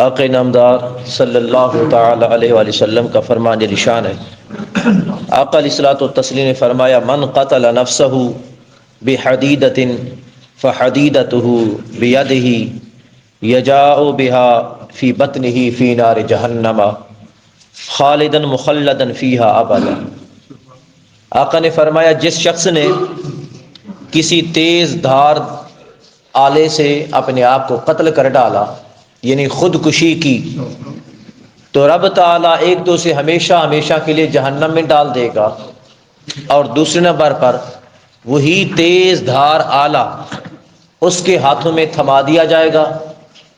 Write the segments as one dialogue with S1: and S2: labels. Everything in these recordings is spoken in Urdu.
S1: آقا نامدار صلی اللہ تعالی علیہ وآلہ وسلم کا فرمان نشان ہے۔ آقا علیہ الصلوۃ والتسلیم نے فرمایا من قتل نفسہ بحدیدۃ فحدیدتہ بیدہ یجاء بها فی بطنہ فی نار جہنم خالدا مخلدا فیہا ابدا۔ آقا نے فرمایا جس شخص نے کسی تیز دھار آلے سے اپنے آپ کو قتل کر ڈالا، یعنی خودکشی کی، تو رب تعالیٰ ایک تو اسے ہمیشہ ہمیشہ کے لیے جہنم میں ڈال دے گا، اور دوسرے نمبر پر وہی تیز دھار آلہ اس کے ہاتھوں میں تھما دیا جائے گا،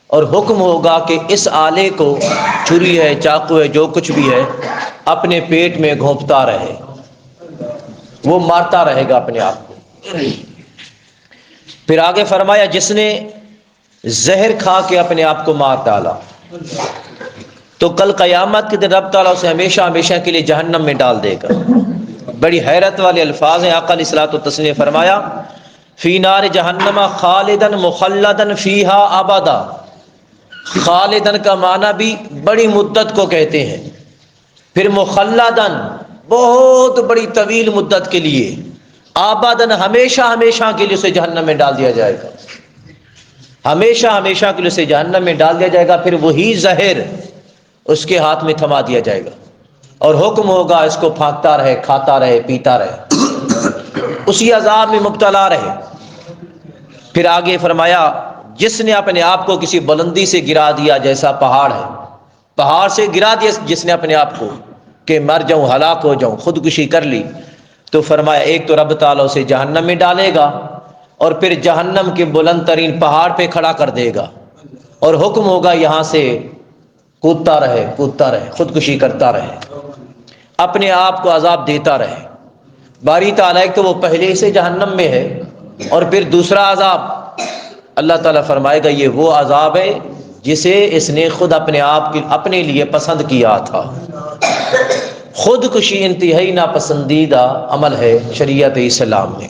S1: اور حکم ہوگا کہ اس آلے کو، چھری ہے، چاقو ہے، جو کچھ بھی ہے، اپنے پیٹ میں گھونپتا رہے، وہ مارتا رہے گا اپنے آپ کو۔ پھر آگے فرمایا جس نے زہر کھا کے اپنے آپ کو مار ڈالا تو کل قیامت کے دن رب تعالیٰ اسے ہمیشہ ہمیشہ کے لیے جہنم میں ڈال دے گا۔ بڑی حیرت والے الفاظ ہیں۔ آقا علیہ الصلوۃ والتسلیم نے فرمایا فی نار جہنم خالدا مخلدا فیہا ابدا۔ خالدن کا معنی بھی بڑی مدت کو کہتے ہیں، پھر مخلدن بہت بڑی طویل مدت کے لیے، آبادن ہمیشہ ہمیشہ کے لیے اسے جہنم میں ڈال دیا جائے گا، ہمیشہ ہمیشہ کے لیے اسے جہنم میں ڈال دیا جائے گا۔ پھر وہی زہر اس کے ہاتھ میں تھما دیا جائے گا، اور حکم ہوگا اس کو پھانکتا رہے، کھاتا رہے، پیتا رہے، اسی عذاب میں مبتلا رہے۔ پھر آگے فرمایا جس نے اپنے آپ کو کسی بلندی سے گرا دیا، جیسا پہاڑ ہے، پہاڑ سے گرا دیا جس نے اپنے آپ کو کہ مر جاؤں، ہلاک ہو جاؤں، خودکشی کر لی، تو فرمایا ایک تو رب تعالیٰ اسے جہنم میں ڈالے گا، اور پھر جہنم کے بلند ترین پہاڑ پہ کھڑا کر دے گا، اور حکم ہوگا یہاں سے کودتا رہے، کودتا رہے، خودکشی کرتا رہے، اپنے آپ کو عذاب دیتا رہے۔ باری تعالیٰ ایک تو وہ پہلے سے جہنم میں ہے، اور پھر دوسرا عذاب اللہ تعالیٰ فرمائے گا یہ وہ عذاب ہے جسے اس نے خود اپنے آپ کی اپنے لیے پسند کیا تھا۔ خودکشی انتہائی ناپسندیدہ عمل ہے شریعت اسلام میں۔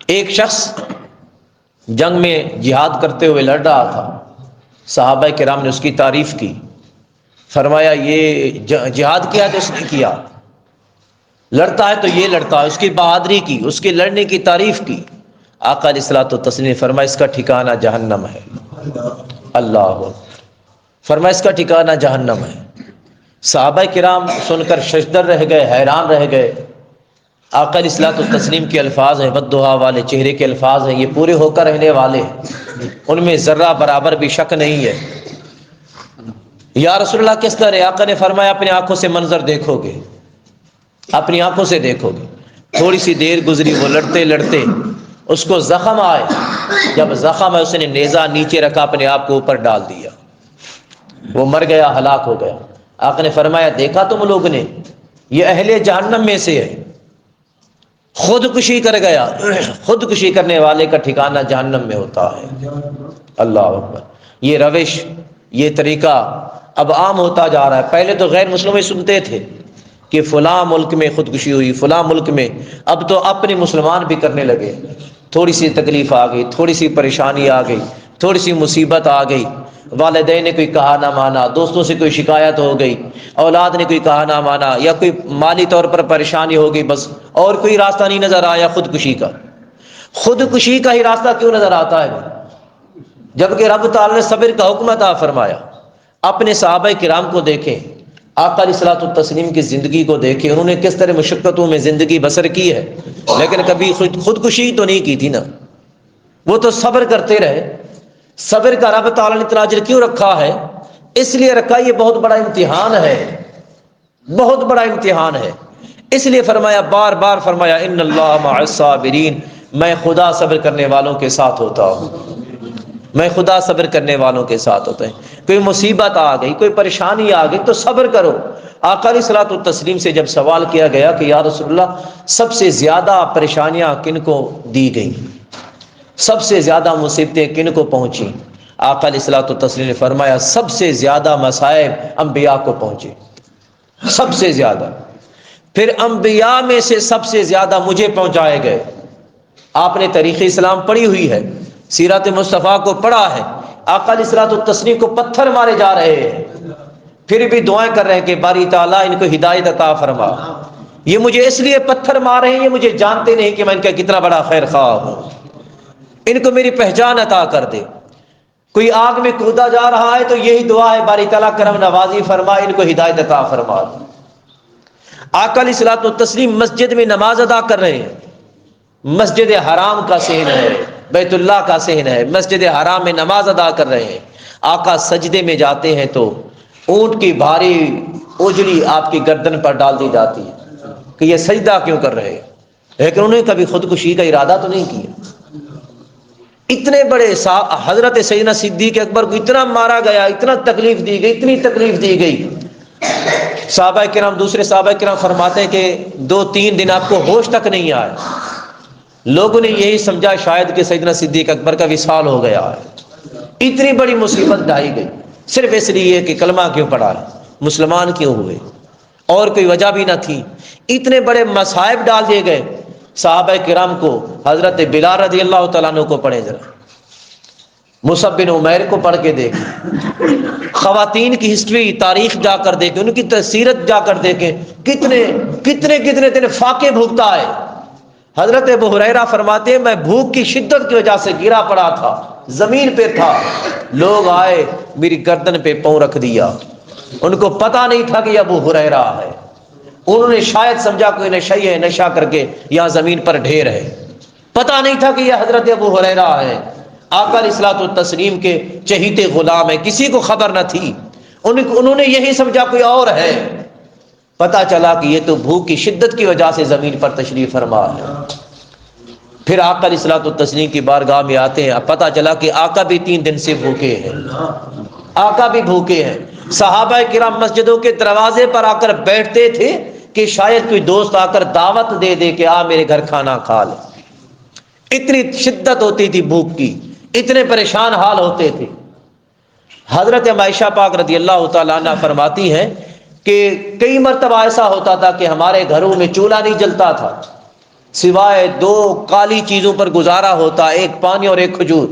S1: ایک شخص جنگ میں جہاد کرتے ہوئے لڑ رہا تھا، صحابہ کرام نے اس کی تعریف کی، فرمایا یہ جہاد کیا تو اس نے کیا، لڑتا ہے تو یہ لڑتا ہے، اس کی بہادری کی، اس کے لڑنے کی تعریف کی۔ آقا علیہ الصلوۃ والتسلیم نے فرمایا اس کا ٹھکانہ جہنم ہے۔ اللہ فرمایا اس کا ٹھکانہ جہنم ہے۔ صحابہ کرام سن کر ششدر رہ گئے، حیران رہ گئے۔ آقا علیہ الصلوۃ والتسلیم کے الفاظ ہیں، والضحیٰ والے چہرے کے الفاظ ہیں، یہ پورے ہو کر رہنے والے ہیں، ان میں ذرہ برابر بھی شک نہیں ہے۔ یا رسول اللہ کس طرح؟ آقا نے فرمایا اپنی آنکھوں سے منظر دیکھو گے، اپنی آنکھوں سے دیکھو گے۔ تھوڑی سی دیر گزری، وہ لڑتے لڑتے اس کو زخم آئے، جب زخم ہے اس نے نیزہ نیچے رکھا، اپنے آپ کو اوپر ڈال دیا، وہ مر گیا، ہلاک ہو گیا۔ آقا نے فرمایا دیکھا تم لوگ نے، یہ اہل جہنم میں سے ہے، خودکشی کر گیا۔ خودکشی کرنے والے کا ٹھکانہ جہنم میں ہوتا ہے۔ اللہ اکبر۔ یہ روش، یہ طریقہ اب عام ہوتا جا رہا ہے۔ پہلے تو غیر مسلم سنتے تھے کہ فلاں ملک میں خودکشی ہوئی، فلاں ملک میں، اب تو اپنے مسلمان بھی کرنے لگے۔ تھوڑی سی تکلیف آ گئی، تھوڑی سی پریشانی آ گئی، تھوڑی سی مصیبت آ گئی، والدین نے کوئی کہا نہ مانا، دوستوں سے کوئی شکایت ہو گئی، اولاد نے کوئی کہا نہ مانا، یا کوئی مالی طور پر پریشانی ہو گئی، بس اور کوئی راستہ نہیں نظر آیا خودکشی کا۔ خودکشی کا ہی راستہ کیوں نظر آتا ہے جبکہ رب تعالی نے صبر کا حکم عطا فرمایا؟ اپنے صحابہ کرام کو دیکھیں، آقا علیہ الصلوۃ والتسلیم کی زندگی کو دیکھیں، انہوں نے کس طرح مشقتوں میں زندگی بسر کی ہے، لیکن کبھی خودکشی تو نہیں کی تھی نا، وہ تو صبر کرتے رہے۔ صبر کا رب تعالیٰ نے اتنا اجر کیوں رکھا ہے؟ اس لیے رکھا یہ بہت بڑا امتحان ہے، بہت بڑا امتحان ہے۔ اس لیے فرمایا، بار بار فرمایا ان اللہ مع الصابرین، میں خدا صبر کرنے والوں کے ساتھ ہوتا ہوں، میں خدا صبر کرنے والوں کے ساتھ ہوتا ہے۔ کوئی مصیبت آ گئی، کوئی پریشانی آ گئی تو صبر کرو۔ آقا علیہ الصلوۃ والتسلیم سے جب سوال کیا گیا کہ یا رسول اللہ سب سے زیادہ پریشانیاں کن کو دی گئیں، سب سے زیادہ مصیبتیں کن کو پہنچیں، آقا علیہ الصلوۃ والتسلیم نے فرمایا سب سے زیادہ مصائب انبیاء کو پہنچے، سب سے زیادہ۔ پھر انبیاء میں سے سب سے زیادہ مجھے پہنچائے گئے۔ آپ نے تاریخ اسلام پڑھی ہوئی ہے، سیرت مصطفیٰ کو پڑھا ہے، آقا علیہ الصلوۃ والتسلیم کو پتھر مارے جا رہے ہیں، پھر بھی دعائیں کر رہے ہیں کہ باری تعالیٰ ان کو ہدایت عطا فرما، یہ مجھے اس لیے پتھر مار رہے ہیں، یہ مجھے جانتے نہیں کہ میں ان کا کتنا بڑا خیر خواہ ہوں، ان کو میری پہچان عطا کر دے۔ کوئی آگ میں کودا جا رہا ہے تو یہی دعا ہے، باری تعالیٰ کرم نوازی فرما، ان کو ہدایت عطا فرما دے۔ آقا علیہ الصلوۃ والتسلیم مسجد میں نماز ادا کر رہے ہیں، مسجد حرام کا صحن ہے، بیت اللہ کا صحن ہے، مسجد حرام میں نماز ادا کر رہے ہیں، آقا سجدے میں جاتے ہیں تو اونٹ کی بھاری اجڑی آپ کی گردن پر ڈال دی جاتی ہے کہ یہ سجدہ کیوں کر رہے ہیں، لیکن انہوں نے کبھی خودکشی کا ارادہ تو نہیں کیا۔ اتنے بڑے حضرت سیدنا صدیق اکبر کو اتنا مارا گیا، اتنا تکلیف دی گئی، اتنی تکلیف دی گئی، صحابہ کرام، دوسرے صحابہ کرام فرماتے ہیں کہ 2-3 دن آپ کو ہوش تک نہیں آئے، لوگوں نے یہی سمجھا شاید کہ سیدنا صدیق اکبر کا وصال ہو گیا ہے۔ اتنی بڑی مصیبت ڈھائی گئی صرف اس لیے کہ کلمہ کیوں پڑھا ہے، مسلمان کیوں ہوئے، اور کوئی وجہ بھی نہ تھی۔ اتنے بڑے مصائب ڈال دیے گئے صحابہ کرام کو۔ حضرت بلال رضی اللہ تعالیٰ عنہ کو پڑھیں ذرا، مصعب بن عمیر کو پڑھ کے دیکھیں، خواتین کی ہسٹری، تاریخ جا کر دیکھیں، ان کی سیرت جا کر دیکھیں، کتنے دن فاقے بھوگتا ہے۔ حضرت ابو ہریرہ فرماتے ہیں میں بھوک کی شدت کی وجہ سے گرا پڑا تھا، زمین پہ تھا، لوگ آئے میری گردن پہ پاؤں رکھ دیا، ان کو پتہ نہیں تھا کہ یہ ابو ہریرہ ہے، انہوں نے شاید سمجھا کوئی نشئی ہے، نشہ کر کے یہاں زمین پر ڈھیر ہے، پتہ نہیں تھا کہ یہ حضرت ابو ہریرہ ہے، آقا علیہ الصلوۃ والتسلیم کے چہیتے غلام ہے، کسی کو خبر نہ تھی، انہوں نے یہی سمجھا کوئی اور ہے، پتہ چلا کہ یہ تو بھوک کی شدت کی وجہ سے زمین پر تشریف فرما ہے۔ پھر آقا علیہ الصلوۃ والتسلیم کی بارگاہ میں آتے ہیں، پتہ چلا کہ آقا بھی 3 دن سے بھوکے ہیں، آقا بھی بھوکے ہیں۔ صحابہ کرام مسجدوں کے دروازے پر آ کر بیٹھتے تھے کہ شاید کوئی دوست آ کر دعوت دے دے کہ آ میرے گھر کھانا کھا لے، اتنی شدت ہوتی تھی بھوک کی، اتنے پریشان حال ہوتے تھے۔ حضرت عائشہ پاک رضی اللہ تعالیٰ عنہ فرماتی ہیں کہ کئی مرتبہ ایسا ہوتا تھا کہ ہمارے گھروں میں چولہا نہیں جلتا تھا، سوائے 2 کالی چیزوں پر گزارا ہوتا، ایک پانی اور ایک کھجور،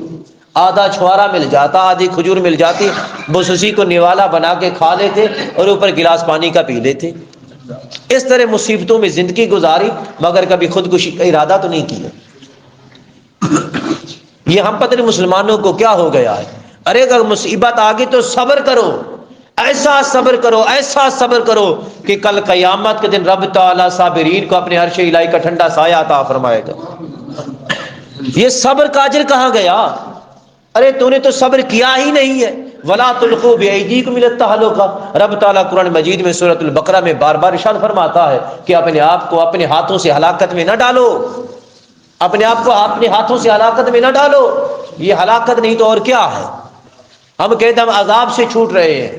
S1: آدھا چھوارا مل جاتا، آدھی کھجور مل جاتی، بس اسی کو نوالا بنا کے کھا لیتے اور اوپر گلاس پانی کا پی لیتے۔ اس طرح مصیبتوں میں زندگی گزاری، مگر کبھی خودکشی کا ارادہ تو نہیں کیا۔ یہ ہم پتہ نہیں مسلمانوں کو کیا ہو گیا ہے، ارے اگر مصیبت آ گئی تو صبر کرو، ایسا صبر کرو، ایسا صبر کرو کہ کل قیامت کے دن رب تعالیٰ صابرین کو اپنے عرش الہی کا ٹھنڈا سایہ عطا فرمائے گا۔ یہ صبر کا اجر کہاں گیا؟ ارے تو نے تو صبر کیا ہی نہیں ہے۔ وَلَا تُلْقُوا بِأَيْدِيكُمْ إِلَى التَّهْلُكَةِ، رب تعالیٰ قرآن مجید میں سورۃ البقرہ میں بار بار ارشاد فرماتا ہے کہ اپنے آپ کو اپنے ہاتھوں سے ہلاکت میں نہ ڈالو، اپنے آپ کو اپنے ہاتھوں سے ہلاکت میں نہ ڈالو۔ یہ ہلاکت نہیں تو اور کیا ہے؟ ہم کہتے ہیں ہم عذاب سے چھوٹ رہے ہیں،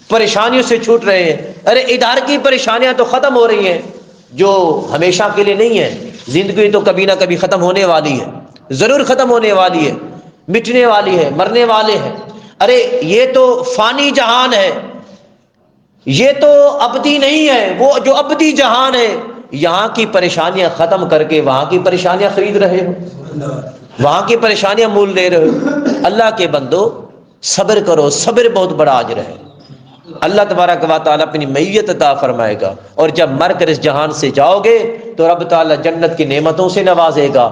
S1: پریشانیوں سے چھوٹ رہے ہیں، ارے ادھر کی پریشانیاں تو ختم ہو رہی ہیں جو ہمیشہ کے لیے نہیں ہیں۔ زندگی تو کبھی نہ کبھی ختم ہونے والی ہے، ضرور ختم ہونے والی ہے، مٹنے والی ہے، مرنے والے ہیں۔ ارے یہ تو فانی جہان ہے، یہ تو ابدی نہیں ہے، وہ جو ابدی جہان ہے، یہاں کی پریشانیاں ختم کر کے وہاں کی پریشانیاں خرید رہے ہو، وہاں کی پریشانیاں مول لے رہے ہو۔ اللہ کے بندو صبر کرو، صبر بہت بڑا اجر ہے، اللہ تبارک و تعالیٰ اپنی معیت عطا فرمائے گا، اور جب مر کر اس جہان سے جاؤ گے تو رب تعالیٰ جنت کی نعمتوں سے نوازے گا،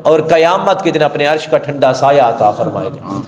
S1: اور قیامت کے دن اپنے عرش کا ٹھنڈا سایہ عطا فرمائے گا۔